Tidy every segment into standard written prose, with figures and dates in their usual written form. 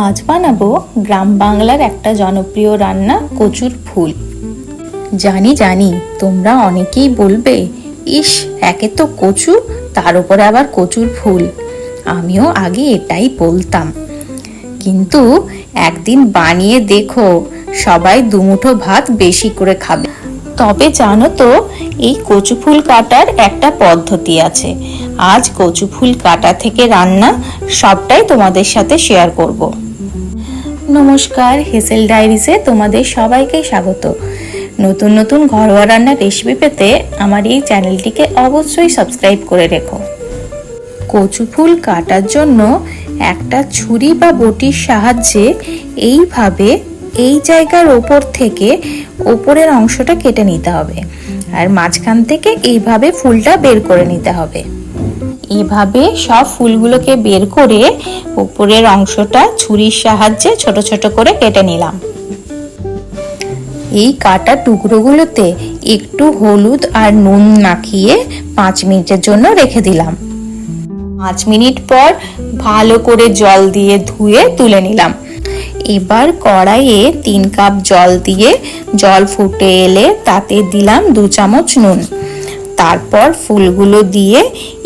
আজ বানাবো গ্রাম বাংলার একটা জনপ্রিয় রান্না কচুর ফুল। জানি তোমরা অনেকেই বলবে, ইস একে তো কচু, তার উপরে আবার কচুর ফুল। আমিও আগে এটাই বলতাম, কিন্তু একদিন বানিয়ে দেখো, সবাই দুমুঠো ভাত বেশি করে খাবে। তবে জানো তো, এই কচু ফুল কাটার একটা পদ্ধতি আছে। আজ কচু ফুল কাটা থেকে রান্না সবটাই তোমাদের সাথে শেয়ার করব। নমস্কার, হেসেল ডায়েরিজে তোমাদের সবাইকে স্বাগত। নতুন নতুন ঘরোয়া রান্নার রেসিপি পেতে আমার এই চ্যানেলটিকে অবশ্যই সাবস্ক্রাইব করে রেখো। কচু ফুল কাটার জন্য একটা ছুরি বা বটির সাহায্যে এইভাবে এই জায়গার ওপর থেকে ওপরের অংশটা কেটে নিতে হবে, আর মাঝখান থেকে এইভাবে ফুলটা বের করে নিতে হবে। এভাবে সব ফুলগুলোকে বের করে উপরের অংশটা ছুরির সাহায্যে ছোট ছোট করে কেটে নিলাম। এই কাটা টুকরোগুলোতে একটু হলুদ আর নুন মাখিয়ে 5 মিনিটের জন্য রেখে দিলাম। 5 মিনিট পর ভালো করে জল দিয়ে ধুয়ে তুলে নিলাম। এবার কড়াইয়ে 3 কাপ জল দিয়ে জল ফুটে এলে তাতে দিলাম 2 চামচ নুন। তারপর ফুলগুলো দিয়ে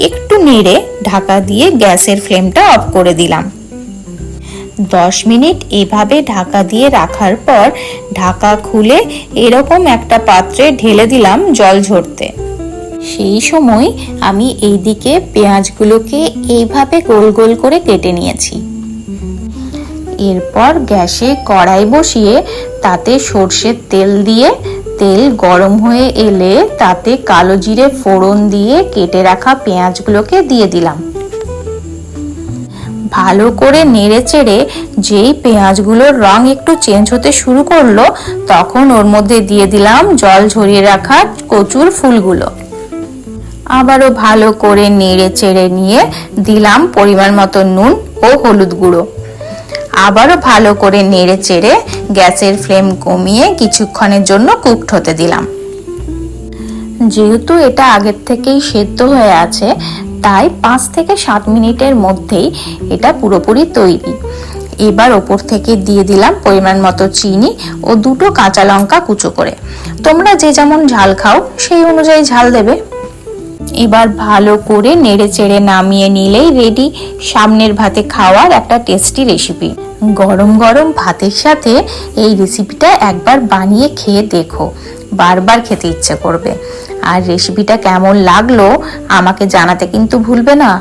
একটু নেড়ে ঢাকা দিয়ে গ্যাসের ফ্লেমটা অফ করে দিলাম। 10 মিনিট এভাবে ঢাকা দিয়ে রাখার পর ঢাকা খুলে এরকম একটা পাত্রে ঢেলে দিলাম জল ঝরতে। সেই সময় আমি এইদিকে পেঁয়াজগুলোকে এইভাবে গোল গোল করে কেটে নিয়েছি। এরপর গ্যাসে কড়াই বসিয়ে তাতে সর্ষের তেল দিয়ে তেল গরম হয়ে এলে তাতে কালো জিরে ফোড়ন দিয়ে কেটে রাখা পেঁয়াজগুলোকে দিয়ে দিলাম। ভালো করে নেড়ে চেড়ে যেই পেঁয়াজগুলোর রং একটু চেঞ্জ হতে শুরু করলো, তখন ওর মধ্যে দিয়ে দিলাম জল ঝরিয়ে রাখা কচুর ফুলগুলো। আবারও ভালো করে নেড়ে চেড়ে নিয়ে দিলাম পরিমাণ মতো নুন ও হলুদ গুঁড়ো। আবারও ভালো করে নেড়ে চেড়ে গ্যাসের ফ্লেম কমিয়ে কিছুক্ষণের জন্য কুকড হতে দিলাম। যেহেতু এটা আগের থেকেই সেদ্ধ হয়ে আছে, তাই 5 থেকে 7 মিনিটের মধ্যেই এটা পুরোপুরি তৈরি। এবার ওপর থেকে দিয়ে দিলাম পরিমাণ মতো চিনি ও 2টো কাঁচা লঙ্কা কুচো করে। তোমরা যে যেমন ঝাল খাও সেই অনুযায়ী ঝাল দেবে। এবার ভালো করে নেড়ে চেড়ে নামিয়ে নিলেই রেডি সামনের ভাতে খাওয়ার একটা টেস্টি রেসিপি। গরম গরম ভাতের সাথে এই রেসিপিটা একবার বানিয়ে খেয়ে দেখো, বারবার খেতে ইচ্ছে করবে। আর রেসিপিটা কেমন লাগলো আমাকে জানাতে কিন্তু ভুলবে না।